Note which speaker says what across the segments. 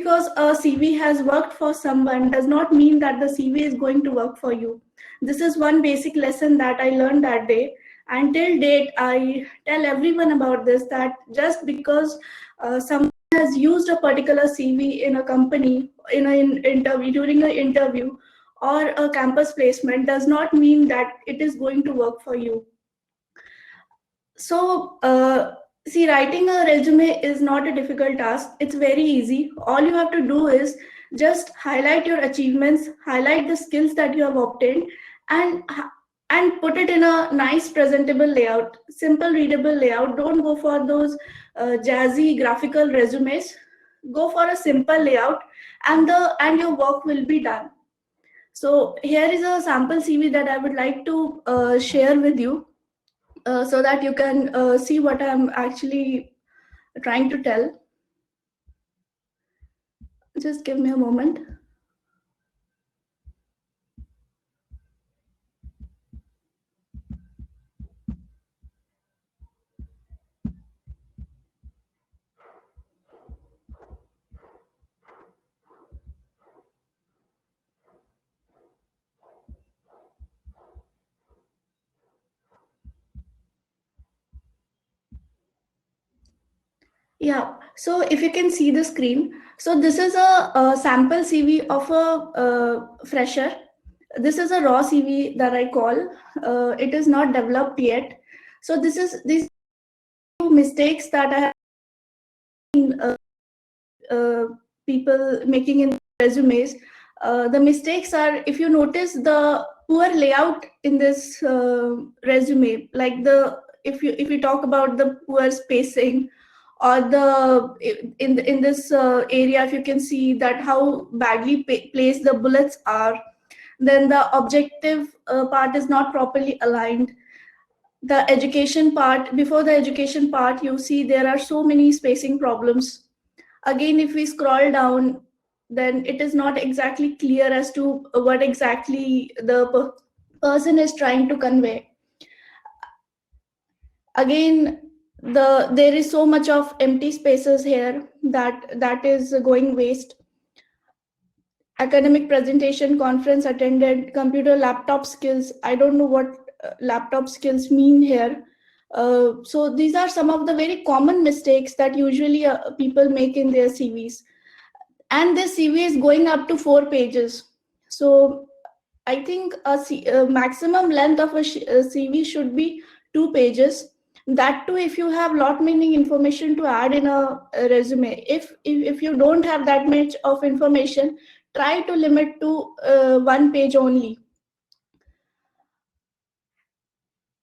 Speaker 1: because a CV has worked for someone does not mean that the CV is going to work for you. This is one basic lesson that I learned that day. Until date, I tell everyone about this, that just because someone has used a particular CV in a company, in an interview, during an interview or a campus placement, does not mean that it is going to work for you. So, see, writing a resume is not a difficult task. It's very easy. All you have to do is just highlight your achievements, highlight the skills that you have obtained, and put it in a nice presentable layout, simple readable layout. Don't go for those jazzy graphical resumes. Go for a simple layout, and your work will be done. So here is a sample CV that I would like to share with you. So that you can see what I'm actually trying to tell. Just give me a moment. Yeah, so if you can see the screen, so this is a sample CV of a fresher. This is a raw CV that I call. It is not developed yet. So this is these two mistakes that I have seen people making in resumes. The mistakes are, if you notice the poor layout in this resume, like if you talk about the poor spacing, or in this area, if you can see that how badly placed the bullets are, then the objective part is not properly aligned. The education part, before the education part, you see there are so many spacing problems. Again, if we scroll down, then it is not exactly clear as to what exactly the person is trying to convey. Again, there is so much of empty spaces here that is going waste. Academic presentation, conference attended, computer laptop skills. I don't know what laptop skills mean here. So these are some of the very common mistakes that usually people make in their CVs. And this CV is going up to 4 pages. So I think a maximum length of a CV should be 2 pages. That too, if you have lot many information to add in a resume. If you don't have that much of information, try to limit to 1 page only.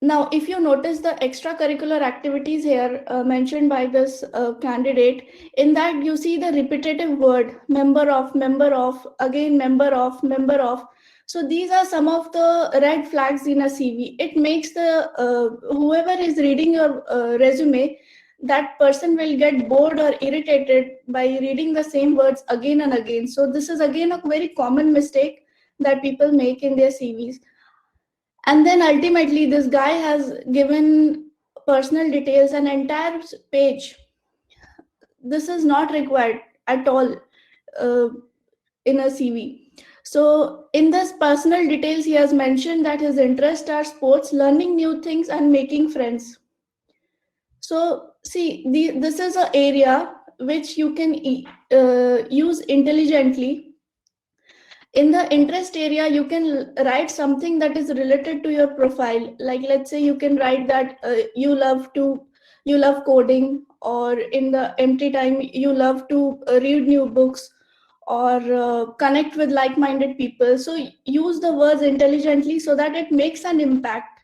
Speaker 1: Now, if you notice the extracurricular activities here mentioned by this candidate, in that you see the repetitive word, member of, again, member of. So these are some of the red flags in a CV. It makes the whoever is reading your resume, that person will get bored or irritated by reading the same words again and again. So this is again a very common mistake that people make in their CVs. And then ultimately this guy has given personal details, an entire page. This is not required at all in a CV. So in this personal details, he has mentioned that his interests are sports, learning new things, and making friends. So see, this is an area which you can use intelligently. In the interest area, you can write something that is related to your profile. Like, let's say you can write that you love coding, or in the empty time you love to read new books, or connect with like-minded people. So use the words intelligently so that it makes an impact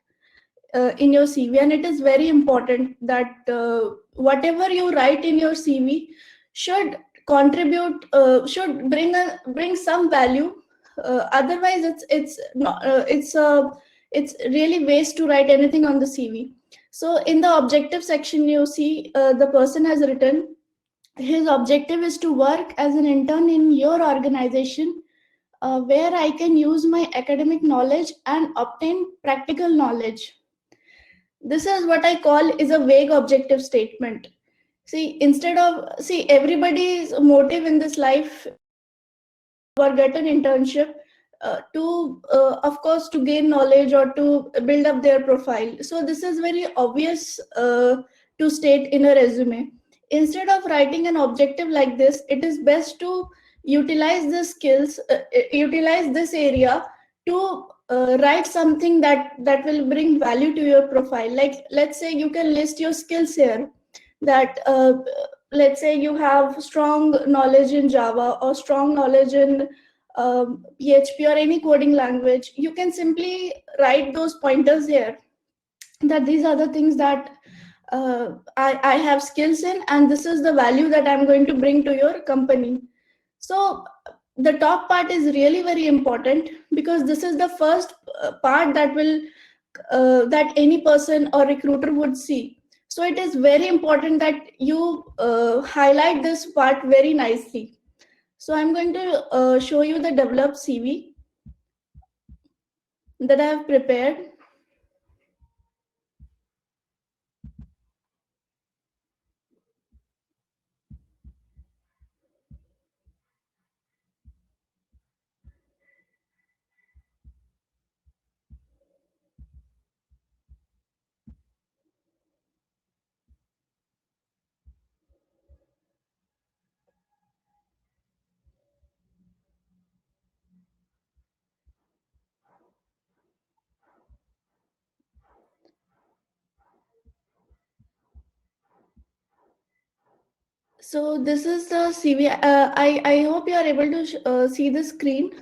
Speaker 1: in your CV. And it is very important that whatever you write in your CV should contribute, should bring some value. Otherwise, it's not it's really waste to write anything on the CV. So in the objective section, you see the person has written his objective is to work as an intern in your organization, where I can use my academic knowledge and obtain practical knowledge. This is what I call is a vague objective statement. Everybody's motive in this life or get an internship to of course to gain knowledge or to build up their profile. So this is very obvious to state in a resume. Instead of writing an objective like this, it is best to utilize the skills, utilize this area to write something that will bring value to your profile. Like, let's say you can list your skills here, that let's say you have strong knowledge in Java or strong knowledge in PHP or any coding language. You can simply write those pointers here, that these are the things that I have skills in, and this is the value that I'm going to bring to your company. So the top part is really very important, because this is the first part that will that any person or recruiter would see. So it is very important that you highlight this part very nicely. So I'm going to show you the developed CV that I have prepared. So this is the CV. I hope you are able to see the screen.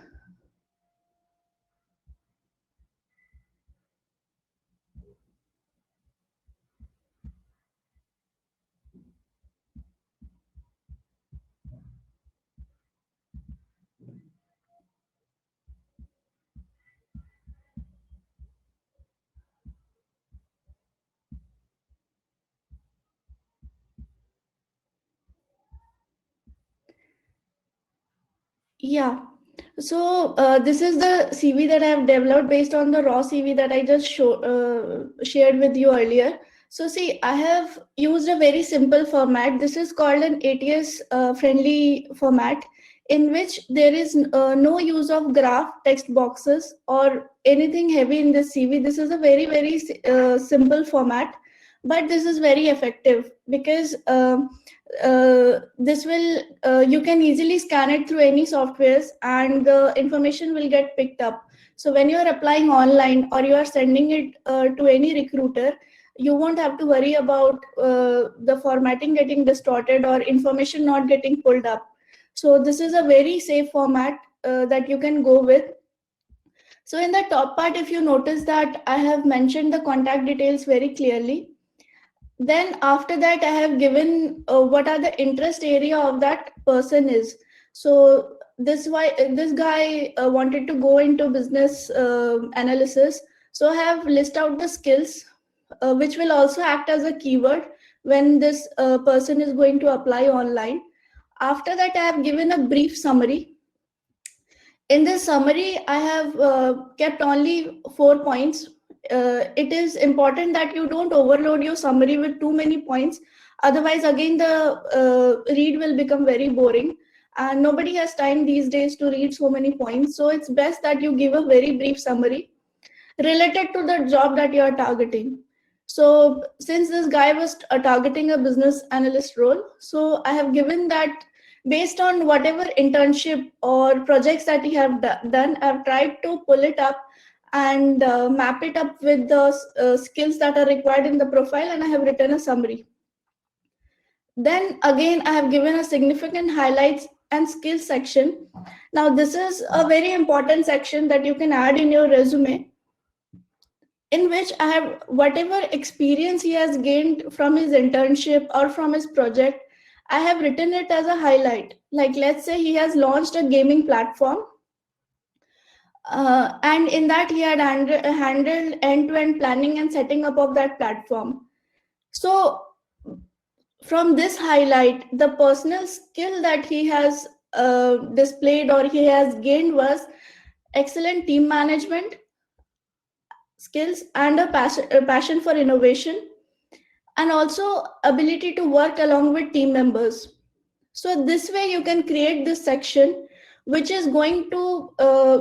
Speaker 1: Yeah. So this is the CV that I have developed based on the raw CV that I just shared with you earlier. So see, I have used a very simple format. This is called an ATS friendly format, in which there is no use of graph, text boxes, or anything heavy in this CV. This is a very simple format, but this is very effective, because this will you can easily scan it through any softwares, and the information will get picked up. So when you are applying online or you are sending it to any recruiter, you won't have to worry about the formatting getting distorted or information not getting pulled up. So this is a very safe format that you can go with. So in the top part, if you notice that I have mentioned the contact details very clearly. Then after that, I have given what are the interest area of that person is. So this guy wanted to go into business analysis. So I have list out the skills, which will also act as a keyword when this person is going to apply online. After that, I have given a brief summary. In this summary, I have kept only 4 points. It is important that you don't overload your summary with too many points. Otherwise, again, the read will become very boring. And nobody has time these days to read so many points. So it's best that you give a very brief summary related to the job that you are targeting. So since this guy was targeting a business analyst role, so I have given that based on whatever internship or projects that he have done, I've tried to pull it up and map it up with the skills that are required in the profile, and I have written a summary. Then again, I have given a significant highlights and skills section. Now this is a very important section that you can add in your resume, in which I have whatever experience he has gained from his internship or from his project, I have written it as a highlight. Like, let's say he has launched a gaming platform, and in that he had handled end-to-end planning and setting up of that platform. So from this highlight, the personal skill that he has displayed or he has gained was excellent team management skills and a passion for innovation. and also ability to work along with team members. So this way you can create this section which is going to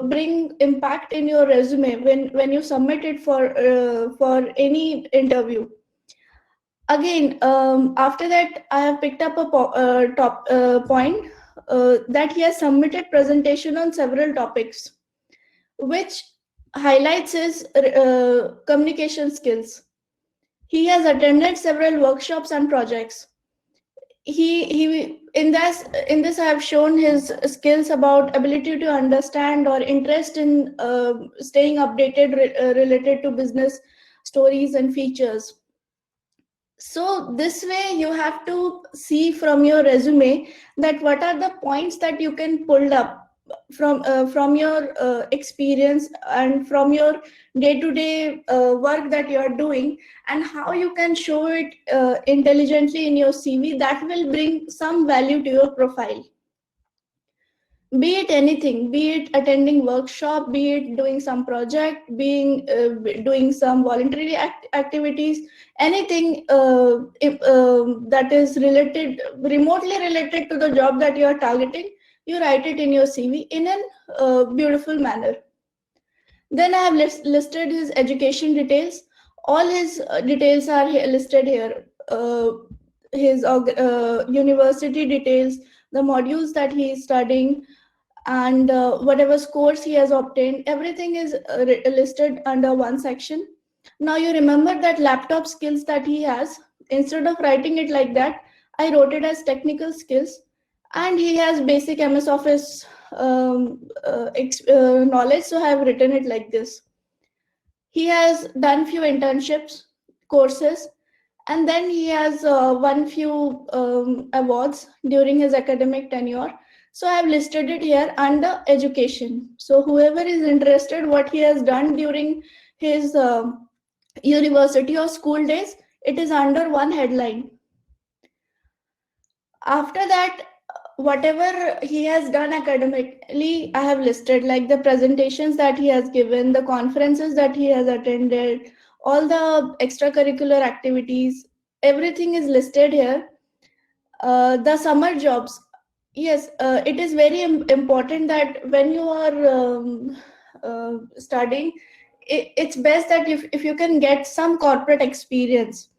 Speaker 1: bring impact in your resume when you submit it for any interview. Again, after that, I have picked up a top point that he has submitted presentation on several topics, which highlights his communication skills. He has attended several workshops and projects. He in this I have shown his skills about ability to understand or interest in staying updated related to business stories and features. So this way you have to see from your resume that what are the points that you can pull up from your experience and from your day-to-day work that you are doing, and how you can show it intelligently in your CV that will bring some value to your profile. Be it anything, be it attending workshop, be it doing some project, being doing some voluntary activities, anything that is related, remotely related to the job that you are targeting, you write it in your CV in a beautiful manner. Then I have listed his education details. All his details are listed here. His university details, the modules that he is studying, and whatever scores he has obtained, everything is listed under one section. Now you remember that laptop skills that he has, instead of writing it like that, I wrote it as technical skills. And he has basic MS Office knowledge, so I have written it like this. He has done few internships, courses, and then he has won few awards during his academic tenure. So I have listed it here under education. So whoever is interested what he has done during his university or school days, it is under one headline. After that, whatever he has done academically, I have listed, like the presentations that he has given, the conferences that he has attended, all the extracurricular activities, everything is listed here. The summer jobs, yes, it is very important that when you are studying, it's best that if you can get some corporate experience.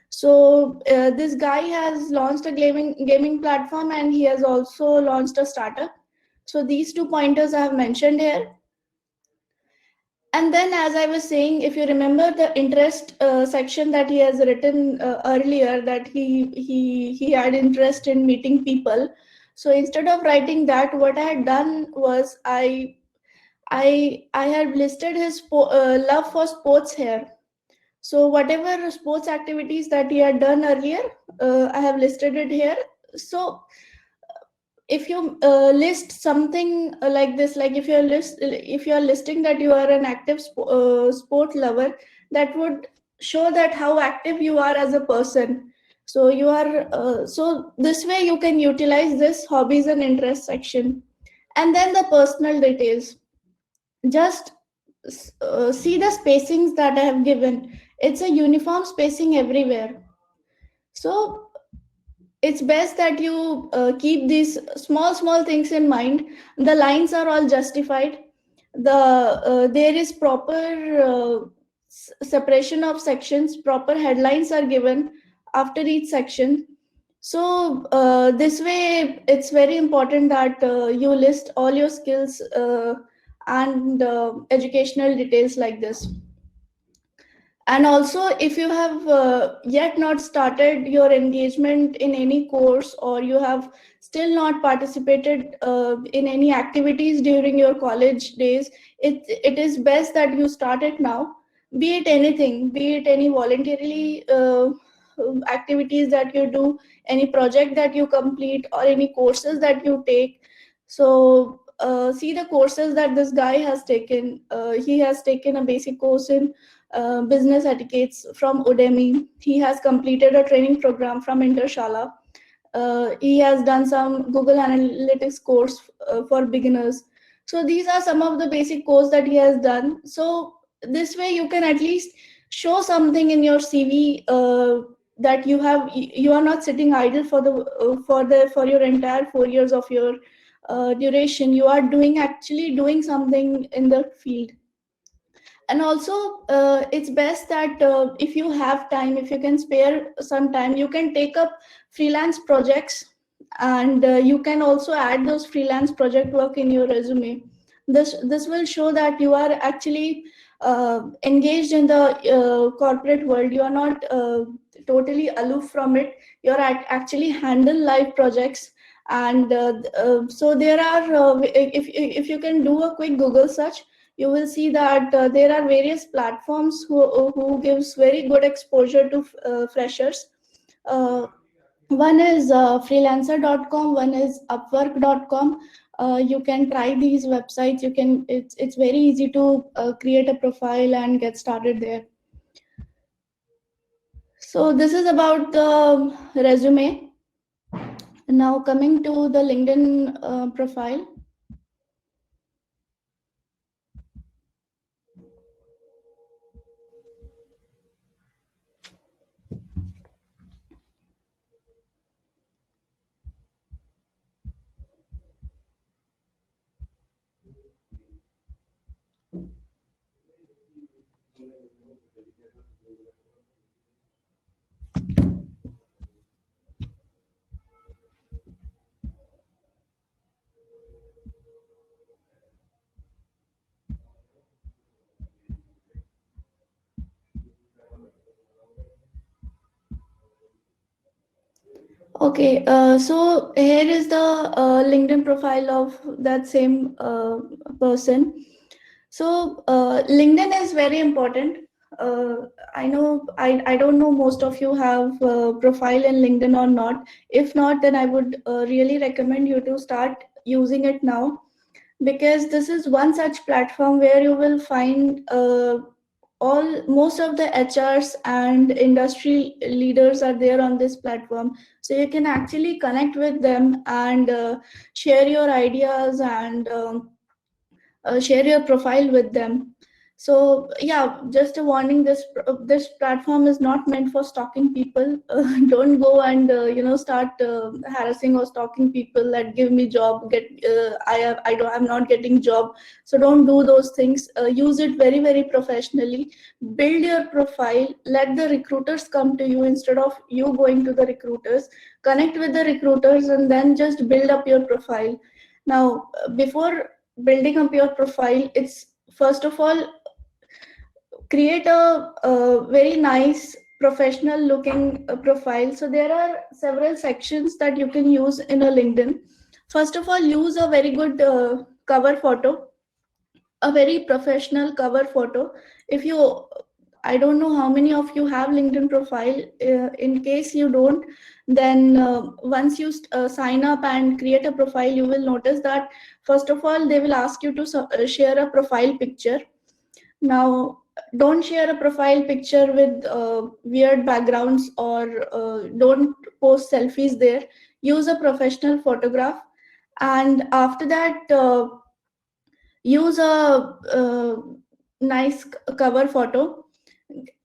Speaker 1: So this guy has launched a gaming platform, and he has also launched a startup. So these 2 pointers I have mentioned here. And then, as I was saying, if you remember the interest section that he has written earlier, that he had interest in meeting people. So instead of writing that, what I had done was I had listed his love for sports here. So whatever sports activities that he had done earlier, I have listed it here. So if you list something like this, like if you are listing that you are an active sport lover, that would show that how active you are as a person. So you are so this way you can utilize this hobbies and interests section. And then the personal details, just see the spacings that I have given. It's a uniform spacing everywhere. So it's best that you keep these small things in mind. The lines are all justified. There is proper separation of sections. Proper headlines are given after each section. So this way, it's very important that you list all your skills and educational details like this. And also, if you have yet not started your engagement in any course, or you have still not participated in any activities during your college days, it is best that you start it now. Be it anything, be it any voluntarily activities that you do, any project that you complete, or any courses that you take. So see the courses that this guy has taken. He has taken a basic course in business etiquettes from Udemy. He has completed a training program from Intershala. He has done some Google Analytics course for beginners. So these are some of the basic course that he has done. So this way you can at least show something in your CV that you are not sitting idle for your entire 4 years of your duration. You are actually doing something in the field. And also it's best that if you have time, if you can spare some time, you can take up freelance projects, and you can also add those freelance project work in your resume. This will show that you are actually engaged in the corporate world. You are not totally aloof from it. You are actually handle live projects. And so there are if you can do a quick Google search, you will see that there are various platforms who gives very good exposure to freshers. Uh, One is freelancer.com, one is upwork.com. You can try these websites. It's very easy to create a profile and get started there. So this is about the resume. Now coming to the LinkedIn profile. Okay, so here is the LinkedIn profile of that same person. So LinkedIn is very important. I know I don't know most of you have a profile in LinkedIn or not. If not, then I would really recommend you to start using it now, because this is one such platform where you will find most of the HRs and industry leaders are there on this platform. So you can actually connect with them and share your ideas and share your profile with them. So yeah, just a warning: this platform is not meant for stalking people. Don't go and start harassing or stalking people that give me job. I'm not getting job. So don't do those things. Use it very, very professionally. Build your profile. Let the recruiters come to you instead of you going to the recruiters. Connect with the recruiters and then just build up your profile. Now, before building up your profile, it's first of all create a very nice professional looking profile. So there are several sections that you can use in a LinkedIn. First of all, use a very good cover photo, a very professional cover photo. If you I don't know how many of you have LinkedIn profile. In case you don't, then once you sign up and create a profile, you will notice that first of all they will ask you to share a profile picture. Now, don't share a profile picture with weird backgrounds, or don't post selfies there. Use a professional photograph, and after that use a nice cover photo.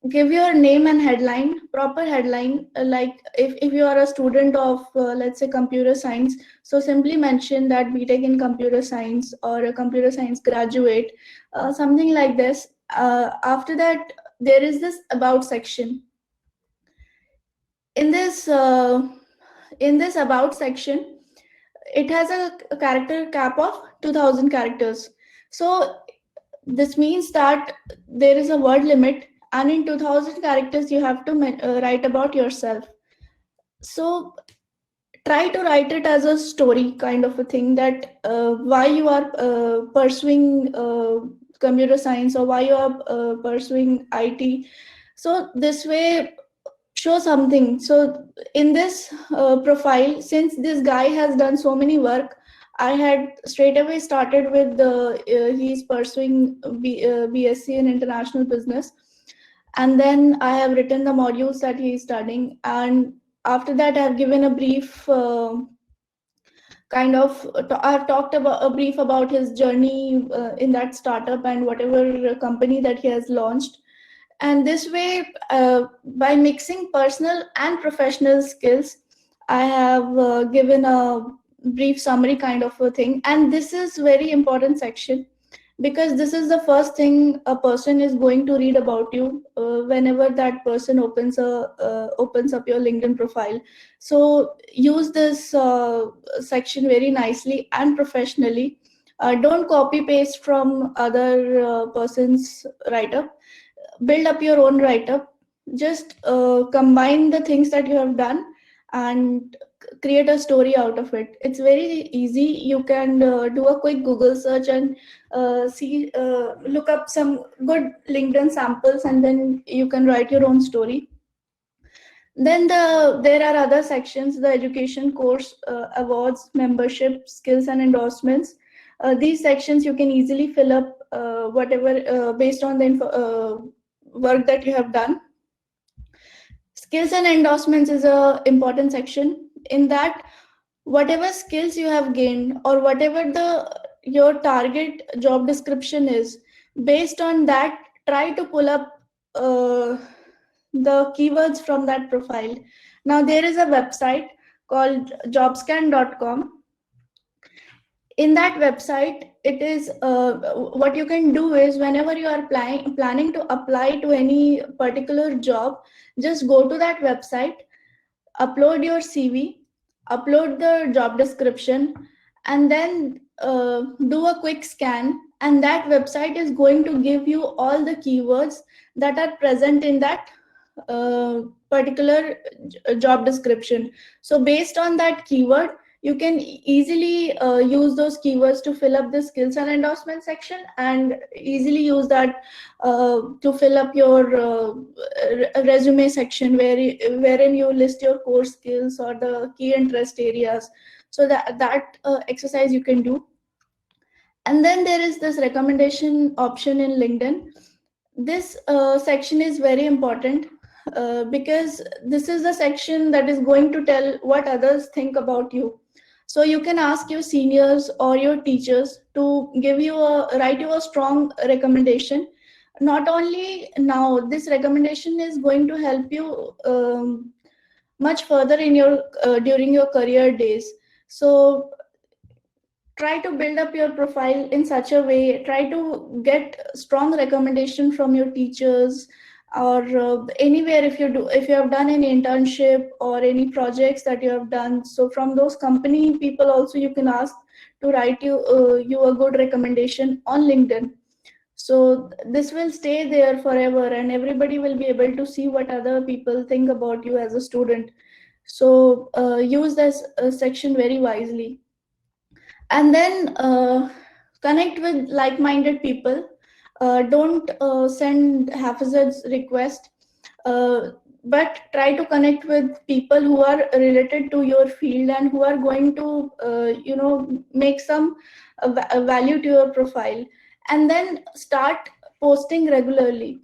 Speaker 1: Give your name and headline, proper headline. Like if you are a student of let's say computer science, so simply mention that BTech in computer science or a computer science graduate, something like this. After that, there is this about section. In this about section, it has a character cap of 2000 characters. So this means that there is a word limit, and in 2000 characters you have to write about yourself. So try to write it as a story kind of a thing, that why you are pursuing computer science, or why you are pursuing IT. So this way, show something. So in this profile, since this guy has done so many work, I had straight away started with he's pursuing BSc in international business, and then I have written the modules that he is studying, and after that I have given a brief I've talked about a brief about his journey in that startup and whatever company that he has launched. And this way, by mixing personal and professional skills, I have given a brief summary kind of a thing. And this is very important section, because this is the first thing a person is going to read about you whenever that person opens up your LinkedIn profile. So use this section very nicely and professionally. Don't copy paste from other person's write up. Build up your own write up. Just combine the things that you have done and create a story out of it. It's very easy. You can do a quick Google search and look up some good LinkedIn samples, and then you can write your own story. Then there are other sections: the education, course, awards, membership, skills, and endorsements. These sections you can easily fill up whatever based on the work that you have done. Skills and endorsements is a important section. In that, whatever skills you have gained or whatever your target job description is, based on that, try to pull up the keywords from that profile. Now there is a website called jobscan.com. In that website, it is what you can do is, whenever you are planning to apply to any particular job, just go to that website, upload your CV, upload the job description, and then do a quick scan, and that website is going to give you all the keywords that are present in that particular job description. So based on that keyword, you can easily use those keywords to fill up the skills and endorsement section, and easily use that to fill up your resume section, wherein you list your core skills or the key interest areas. So that exercise you can do. And then there is this recommendation option in LinkedIn. This section is very important because this is the section that is going to tell what others think about you. So you can ask your seniors or your teachers to write you a strong recommendation. Not only now, this recommendation is going to help you much further in your during your career days. So try to build up your profile in such a way. Try to get strong recommendation from your teachers, or anywhere, if you have done any internship or any projects that you have done. So from those company people also, you can ask to write you a good recommendation on LinkedIn. So this will stay there forever, and everybody will be able to see what other people think about you as a student. So use this section very wisely. And then connect with like-minded people. Don't send haphazard request, but try to connect with people who are related to your field and who are going to make some value to your profile. And then start posting regularly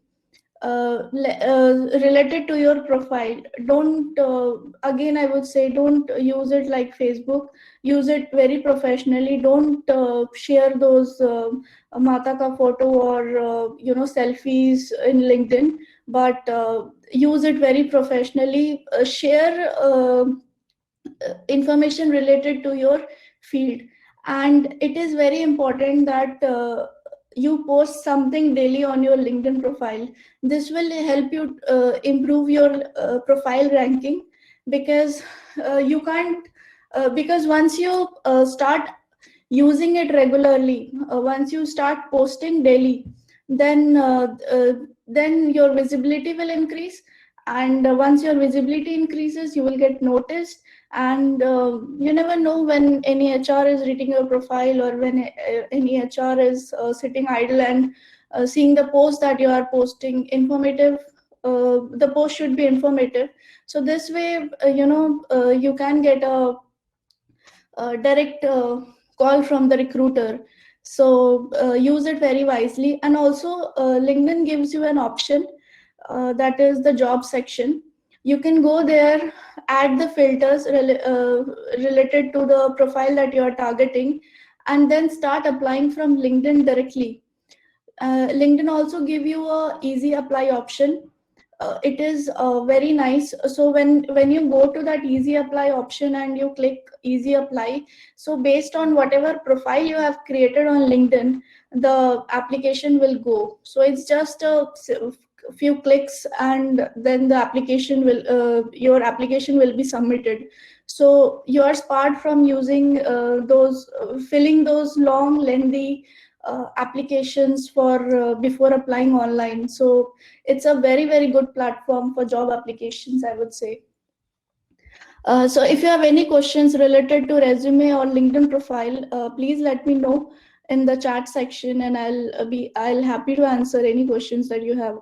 Speaker 1: related to your profile. Don't again, I would say, don't use it like Facebook. Use it very professionally. Don't share those mata ka photo or selfies in LinkedIn, but use it very professionally. Share information related to your field. And it is very important that you post something daily on your LinkedIn profile. This will help you improve your profile ranking, because you can't because once you start using it regularly, once you start posting daily, then your visibility will increase. And once your visibility increases, you will get noticed. And you never know when any HR is reading your profile, or when any HR is sitting idle and seeing the post that you are posting informative. The post should be informative. So this way, you can get a direct call from the recruiter. So use it very wisely. And also LinkedIn gives you an option that is the job section. You can go there, add the filters related to the profile that you are targeting, and then start applying from LinkedIn directly. LinkedIn also give you a easy apply option. It is very nice. So when you go to that easy apply option and you click easy apply, so based on whatever profile you have created on LinkedIn, the application will go. So it's just a few clicks, and then the application will your application will be submitted. So you are sparred from using those filling those long lengthy applications for before applying online. So it's a very good platform for job applications, I would say. So if you have any questions related to resume or LinkedIn profile, please let me know in the chat section, and I'll happy to answer any questions that you have.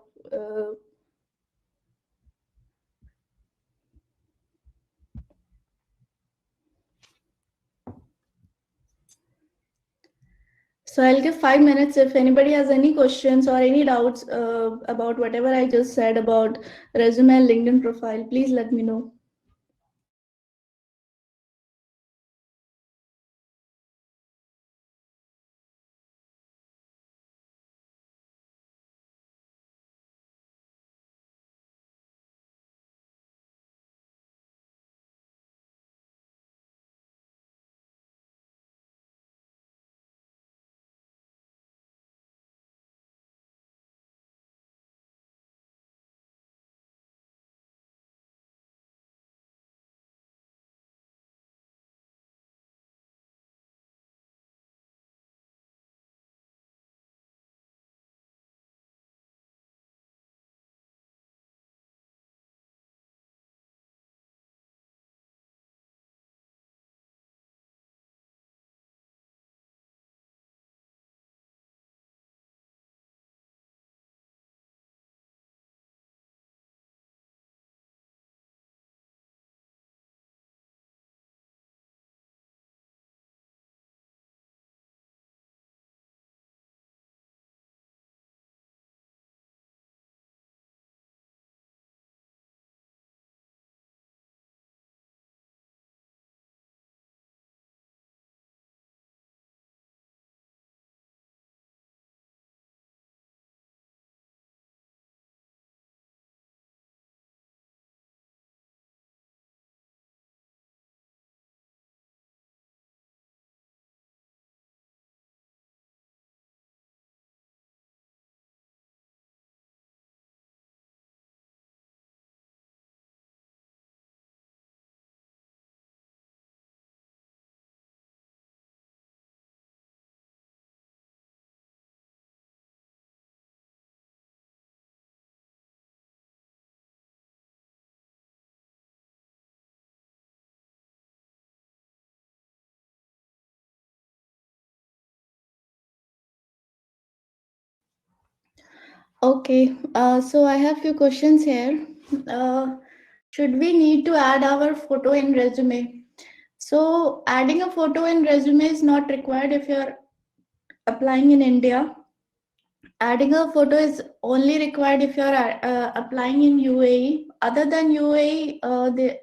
Speaker 1: So I'll give 5 minutes. If anybody has any questions or any doubts about whatever I just said about resume and LinkedIn profile, please let me know. Okay, so I have few questions here. Uh, should we need to add our photo in resume? So adding a photo in resume is not required if you're applying in India. Adding a photo is only required if you're applying in UAE. Other than UAE,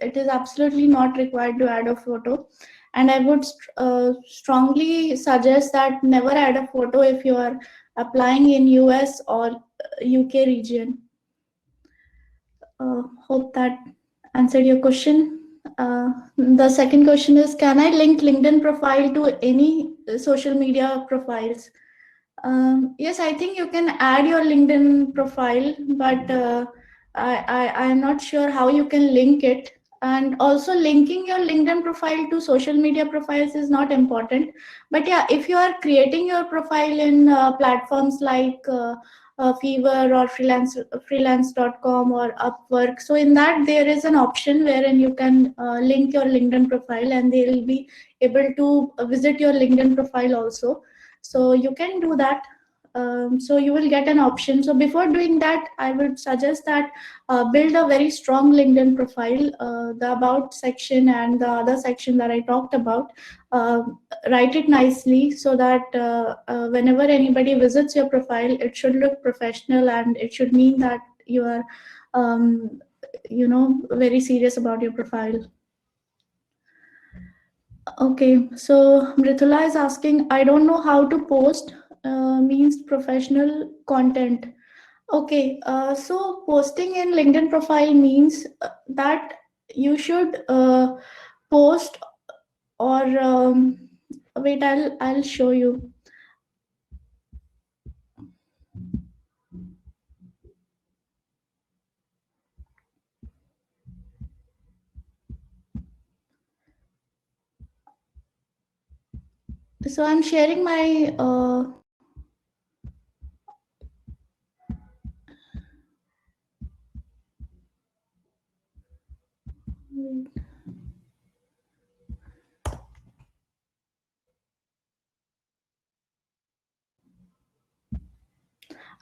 Speaker 1: it is absolutely not required to add a photo. And I would strongly suggest that never add a photo if you are applying in US or UK region. Hope that answered your question. The second question is, can I link LinkedIn profile to any social media profiles? Yes, I think you can add your LinkedIn profile, but I'm not sure how you can link it. And also linking your LinkedIn profile to social media profiles is not important. But yeah, if you are creating your profile in platforms like Fiverr or freelance.com or Upwork, so in that there is an option wherein you can link your LinkedIn profile, and they will be able to visit your LinkedIn profile also. So you can do that. So you will get an option. So before doing that, I would suggest that build a very strong LinkedIn profile. The about section and the other section that I talked about, write it nicely so that whenever anybody visits your profile, it should look professional, and it should mean that you are very serious about your profile. Okay, so Mrithula is asking, I don't know how to post means professional content. Okay, so posting in LinkedIn profile means that you should post or wait, I'll show you. So I'm sharing my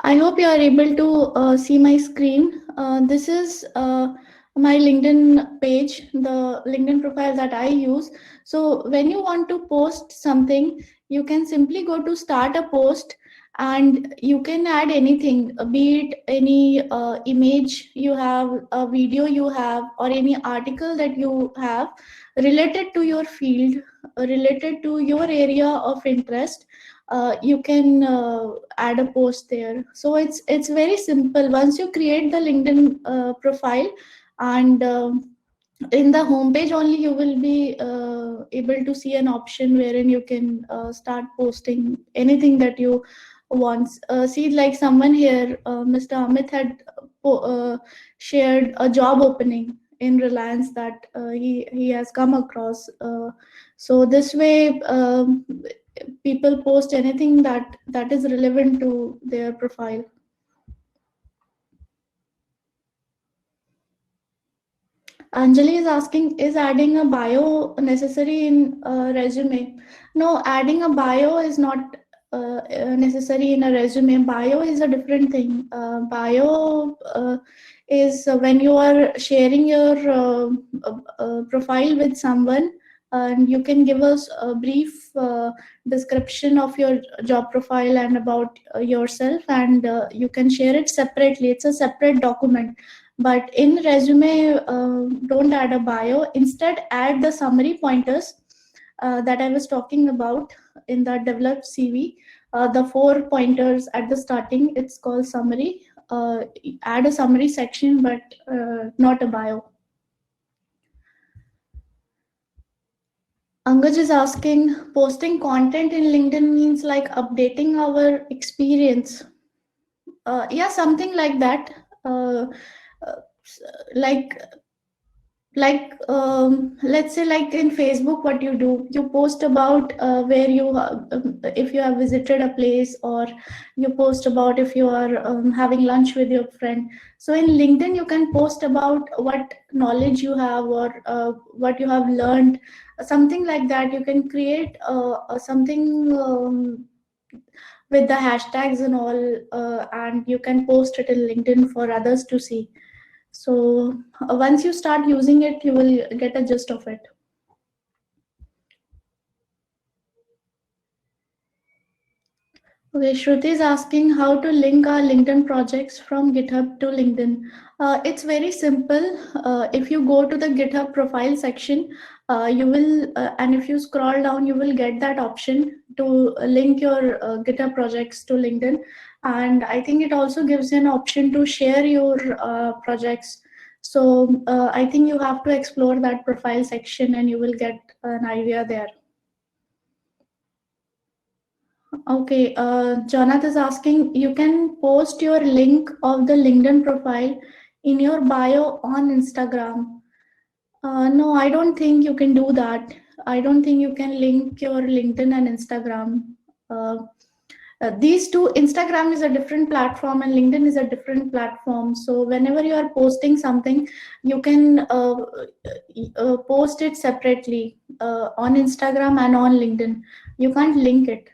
Speaker 1: I hope you are able to see my screen. This is my LinkedIn page, the LinkedIn profile that I use. So when you want to post something, you can simply go to start a post and you can add anything, be it any image you have, a video you have, or any article that you have related to your field, related to your area of interest. You can add a post there. So it's very simple. Once you create the LinkedIn profile, and in the homepage only you will be able to see an option wherein you can start posting anything that you want. See, like someone here, Mr. Amit had shared a job opening in Reliance that he has come across. So this way, people post anything that is relevant to their profile. Anjali is asking, is adding a bio necessary in a resume? No, adding a bio is not necessary in a resume. Bio is a different thing. Bio is when you are sharing your profile with someone, and you can give us a brief description of your job profile and about yourself, and you can share it separately. It's a separate document. But in resume, don't add a bio. Instead, add the summary pointers that I was talking about in the developed CV. The 4 pointers at the starting, it's called summary. Add a summary section, but not a bio. Angaj is asking, posting content in LinkedIn means like updating our experience. Yeah, something like that. Uh, like let's say, like in Facebook, what you do, you post about where you if you have visited a place, or you post about if you are having lunch with your friend. So in LinkedIn you can post about what knowledge you have, or what you have learned, something like that. You can create something with the hashtags and all, and you can post it in LinkedIn for others to see. So once you start using it, you will get a gist of it. Okay, Shruti is asking how to link our LinkedIn projects from GitHub to LinkedIn. It's very simple. If you go to the GitHub profile section, you will, and if you scroll down, you will get that option to link your GitHub projects to LinkedIn. And I think it also gives you an option to share your projects. So I think you have to explore that profile section and you will get an idea there. Okay, Jonathan is asking, you can post your link of the LinkedIn profile in your bio on Instagram. No, I don't think you can do that. I don't think you can link your LinkedIn and Instagram. Uh, these two, Instagram is a different platform and LinkedIn is a different platform. So whenever you are posting something, you can post it separately on Instagram and on LinkedIn. You can't link it.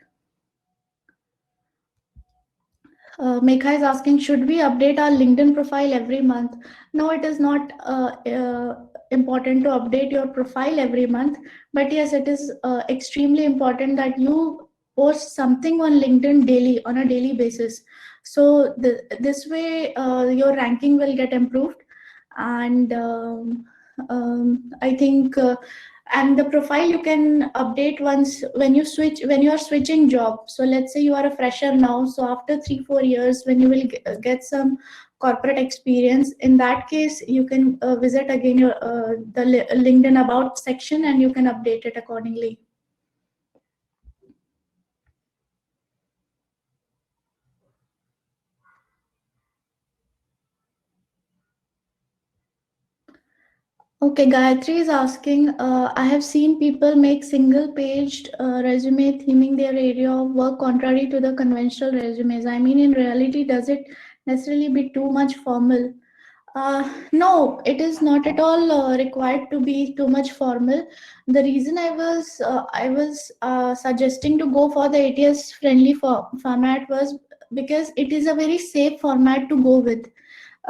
Speaker 1: Megha is asking, should we update our LinkedIn profile every month? No, it is not important to update your profile every month. But yes, it is extremely important that you post something on LinkedIn daily, on a daily basis. So this way, your ranking will get improved. And I think And the profile you can update once when you are switching job. So let's say you are a fresher now, so after 3-4 years when you will get some corporate experience, in that case you can visit again your the LinkedIn about section and you can update it accordingly. Okay, Gayatri is asking, I have seen people make single-paged resume theming their area of work contrary to the conventional resumes. I mean, in reality, does it necessarily be too much formal? No, it is not at all required to be too much formal. The reason I was suggesting to go for the ATS friendly format was because it is a very safe format to go with.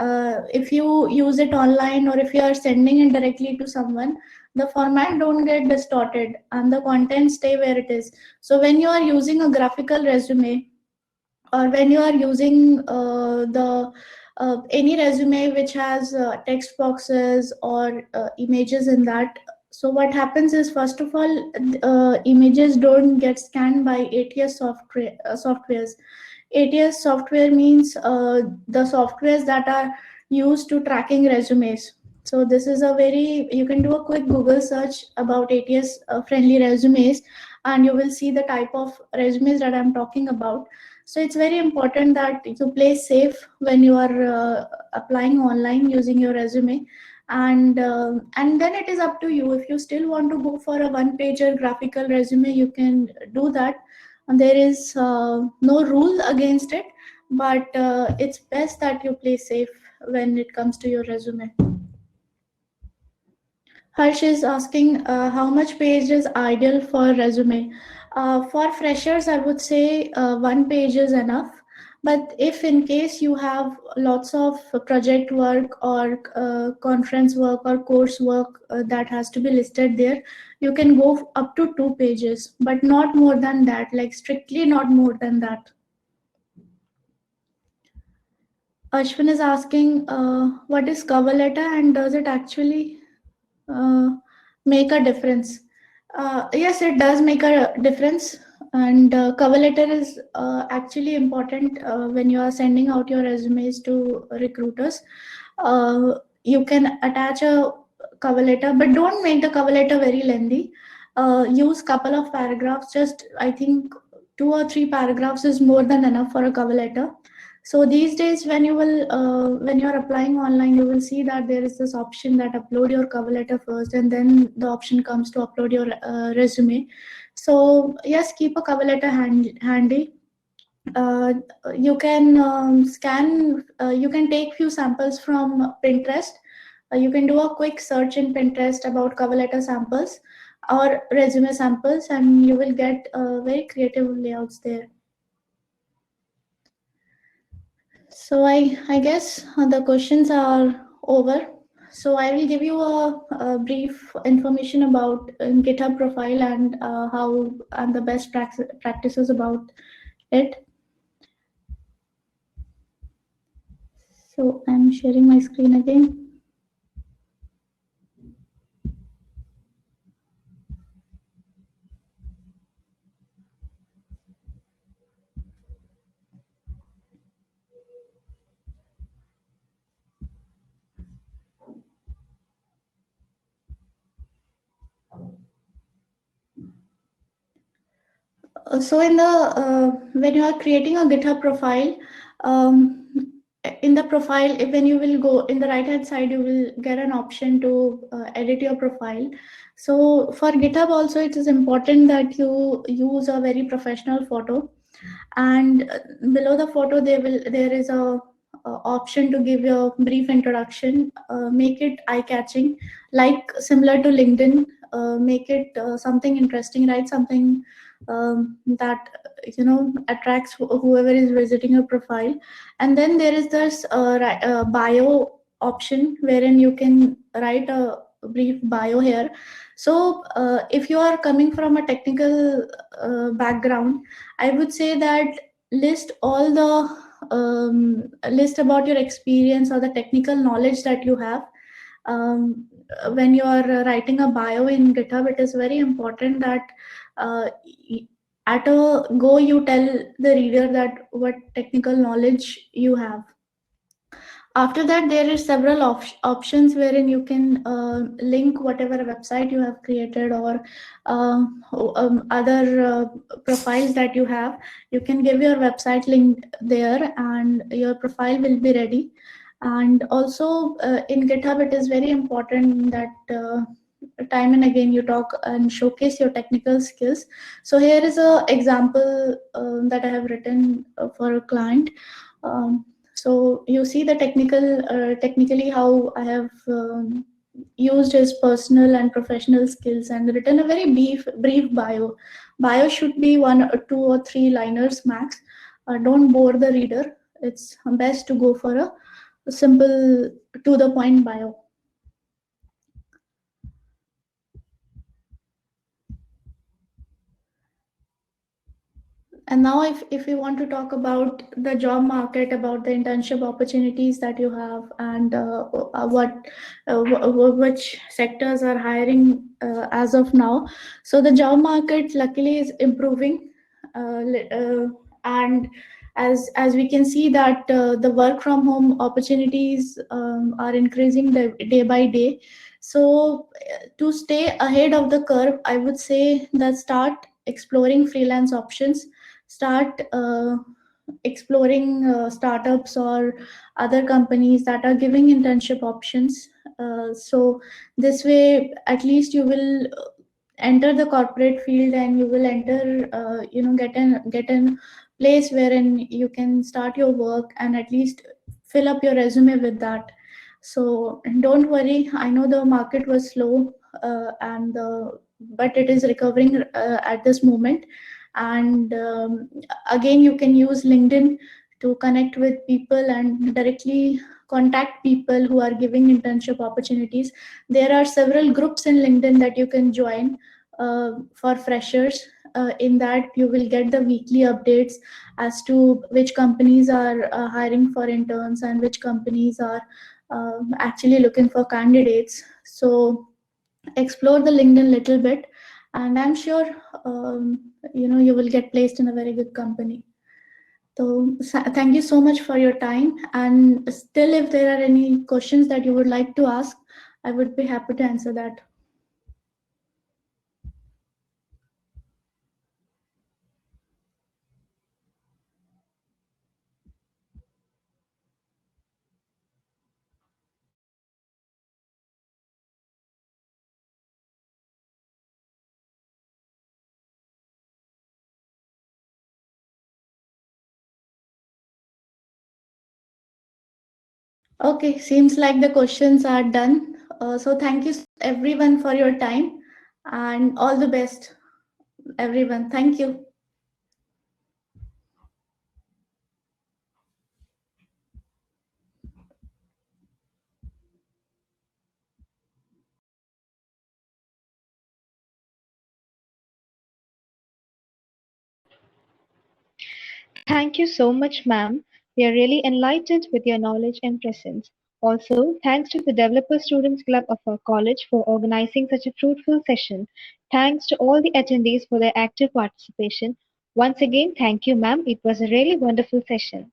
Speaker 1: If you use it online or if you are sending it directly to someone, the format don't get distorted and the content stay where it is. So when you are using a graphical resume, or when you are using the any resume which has text boxes or images in that, so what happens is, first of all, images don't get scanned by ATS softwares. ATS software means the softwares that are used to tracking resumes. So this is a very, you can do a quick Google search about ATS friendly resumes and you will see the type of resumes that I'm talking about. So it's very important that you play safe when you are applying online using your resume, and then it is up to you. If you still want to go for a one-pager graphical resume, you can do that. And there is no rule against it, but it's best that you play safe when it comes to your resume. Harsh is asking how much page is ideal for resume. For freshers, I would say one page is enough. But if in case you have lots of project work or conference work or course work that has to be listed there, you can go up to 2 pages, but not more than that, like strictly not more than that. Ashwin is asking what is cover letter and does it actually uh, make a difference? Yes, it does make a difference. And cover letter is actually important when you are sending out your resumes to recruiters. You can attach a cover letter, but don't make the cover letter very lengthy. Use couple of paragraphs. Just, I think 2 or 3 paragraphs is more than enough for a cover letter. So these days, when you're applying online, you will see that there is this option that upload your cover letter first, and then the option comes to upload your resume. So yes, keep a cover letter handy. Uh, you can you can take few samples from Pinterest. You can do a quick search in Pinterest about cover letter samples or resume samples, and you will get very creative layouts there. So I guess the questions are over. So I will give you a brief information about GitHub profile and how and the best practices about it. So I'm sharing my screen again. So in the when you are creating a GitHub profile, um, in the profile, when you will go in the right hand side, you will get an option to edit your profile. So for GitHub also, it is important that you use a very professional photo, and below the photo there is a option to give a brief introduction. Make it eye catching, like similar to LinkedIn. Make it something interesting, write something that attracts whoever is visiting your profile. And then there is this bio option wherein you can write a brief bio here. So if you are coming from a technical background, I would say that list all the list about your experience or the technical knowledge that you have. when you are writing a bio in GitHub, it is very important that at a go you tell the reader that what technical knowledge you have. After that, there is several options wherein you can link whatever website you have created, or other profiles that you have. You can give your website link there and your profile will be ready. And also in GitHub, it is very important that time and again you talk and showcase your technical skills. So here is a example that I have written for a client. So you see the technically how I have used his personal and professional skills and written a very brief bio. Bio should be 1 or 2 or 3 liners max. Don't bore the reader. It's best to go for a simple, to the point bio. And now, if we want to talk about the job market, about the internship opportunities that you have, and which sectors are hiring as of now. So the job market luckily is improving, and as we can see that the work from home opportunities are increasing day by day. So to stay ahead of the curve, I would say that start exploring freelance options, start exploring startups or other companies that are giving internship options. So this way, at least you will enter the corporate field, and you will enter, get in place wherein you can start your work and at least fill up your resume with that. So don't worry. I know the market was slow, and but it is recovering at this moment. And again, you can use LinkedIn to connect with people and directly contact people who are giving internship opportunities. There are several groups in LinkedIn that you can join for freshers. In that, you will get the weekly updates as to which companies are hiring for interns and which companies are actually looking for candidates. So explore the LinkedIn little bit, and I'm sure you will get placed in a very good company. So thank you so much for your time. And still, if there are any questions that you would like to ask, I would be happy to answer that. Okay, seems like the questions are done. So thank you everyone for your time, and all the best, everyone. Thank you.
Speaker 2: Thank you so much, ma'am. We are really enlightened with your knowledge and presence. Also, thanks to the Developer Students Club of our college for organizing such a fruitful session. Thanks to all the attendees for their active participation. Once again, thank you, ma'am. It was a really wonderful session.